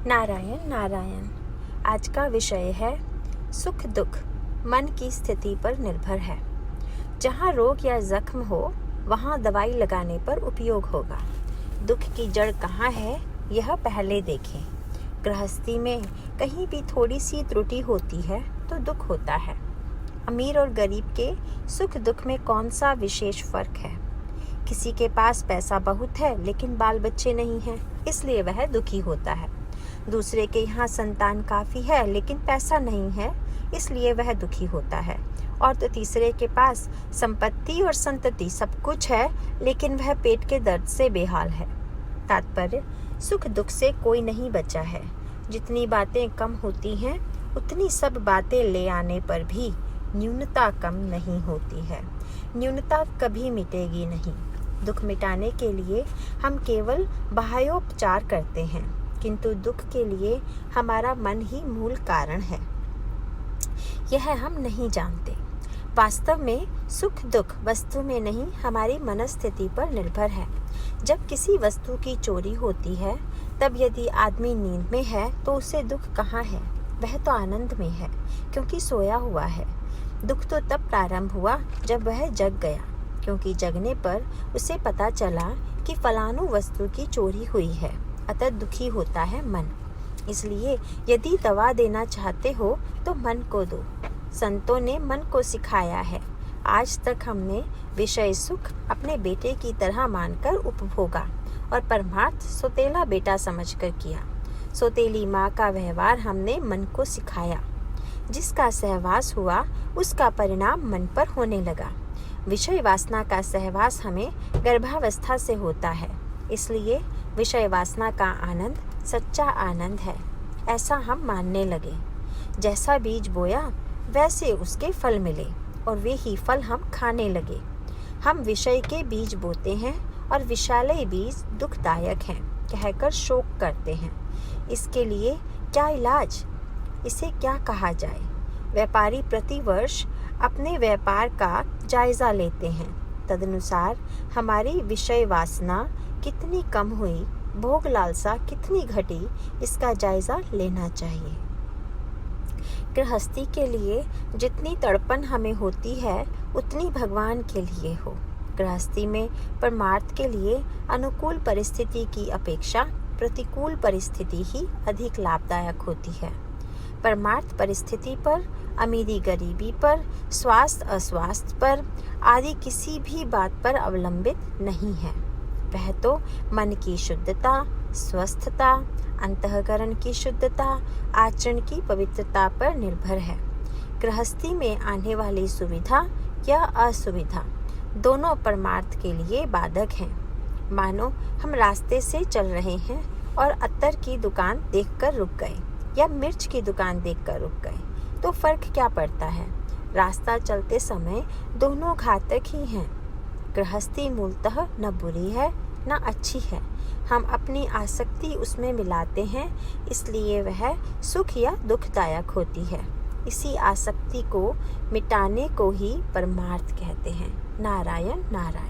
नारायण नारायण। आज का विषय है सुख दुख मन की स्थिति पर निर्भर है। जहाँ रोग या जख्म हो वहाँ दवाई लगाने पर उपयोग होगा। दुख की जड़ कहाँ है यह पहले देखें। गृहस्थी में कहीं भी थोड़ी सी त्रुटि होती है तो दुख होता है। अमीर और गरीब के सुख दुख में कौन सा विशेष फर्क है? किसी के पास पैसा बहुत है लेकिन बाल बच्चे नहीं हैं, इसलिए वह दुखी होता है। दूसरे के यहाँ संतान काफ़ी है लेकिन पैसा नहीं है, इसलिए वह दुखी होता है। और तो तीसरे के पास संपत्ति और संतति सब कुछ है लेकिन वह पेट के दर्द से बेहाल है। तात्पर्य, सुख दुख से कोई नहीं बचा है। जितनी बातें कम होती हैं उतनी सब बातें ले आने पर भी न्यूनता कम नहीं होती है। न्यूनता कभी मिटेगी नहीं। दुख मिटाने के लिए हम केवल बाह्योपचार करते हैं, किंतु दुख के लिए हमारा मन ही मूल कारण है। यह हम नहीं जानते। वास्तव में सुख दुख वस्तु में नहीं, हमारी मनस्थिति पर निर्भर है। जब किसी वस्तु की चोरी होती है तब यदि आदमी नींद में है तो उसे दुख कहाँ है? वह तो आनंद में है क्योंकि सोया हुआ है। दुख तो तब प्रारंभ हुआ जब वह जग गया, क्योंकि जगने पर उसे पता चला कि फलानु वस्तु की चोरी हुई है, अतः दुखी होता है मन। इसलिए यदि दवा देना चाहते हो तो मन को दो। संतों ने मन को सिखाया है। आज तक हमने विषय सुख अपने बेटे की तरह मानकर उपभोगा और परमार्थ सोतेला बेटा समझकर किया। सोतेली माँ का व्यवहार हमने मन को सिखाया। जिसका सहवास हुआ उसका परिणाम मन पर होने लगा। विषय वासना का सहवास हमें गर्भावस्था से होता है, इसलिए विषय वासना का आनंद सच्चा आनंद है, ऐसा हम मानने लगे। जैसा बीज बोया वैसे उसके फल मिले और वे ही फल हम खाने लगे। हम विषय के बीज बोते हैं और विषालय बीज दुखदायक हैं कहकर शोक करते हैं। इसके लिए क्या इलाज? इसे क्या कहा जाए? व्यापारी प्रतिवर्ष अपने व्यापार का जायजा लेते हैं। तदनुसार हमारी विषय वासना कितनी कम हुई, भोग लालसा कितनी घटी, इसका जायजा लेना चाहिए। गृहस्थी के लिए जितनी तड़पन हमें होती है उतनी भगवान के लिए हो। गृहस्थी में परमार्थ के लिए अनुकूल परिस्थिति की अपेक्षा प्रतिकूल परिस्थिति ही अधिक लाभदायक होती है। परमार्थ परिस्थिति पर, अमीरी गरीबी पर, स्वास्थ्य अस्वास्थ्य पर आदि किसी भी बात पर अवलंबित नहीं है। वह तो मन की शुद्धता, स्वस्थता, अंतःकरण की शुद्धता, आचरण की पवित्रता पर निर्भर है। गृहस्थी में आने वाली सुविधा या असुविधा दोनों परमार्थ के लिए बाधक हैं। मानो हम रास्ते से चल रहे हैं और अत्तर की दुकान देखकर रुक गए या मिर्च की दुकान देखकर रुक गए, तो फर्क क्या पड़ता है? रास्ता चलते समय दोनों घातक ही हैं। गृहस्थी मूलतः न बुरी है न अच्छी है। हम अपनी आसक्ति उसमें मिलाते हैं, इसलिए वह सुख या दुखदायक होती है। इसी आसक्ति को मिटाने को ही परमार्थ कहते हैं। नारायण नारायण।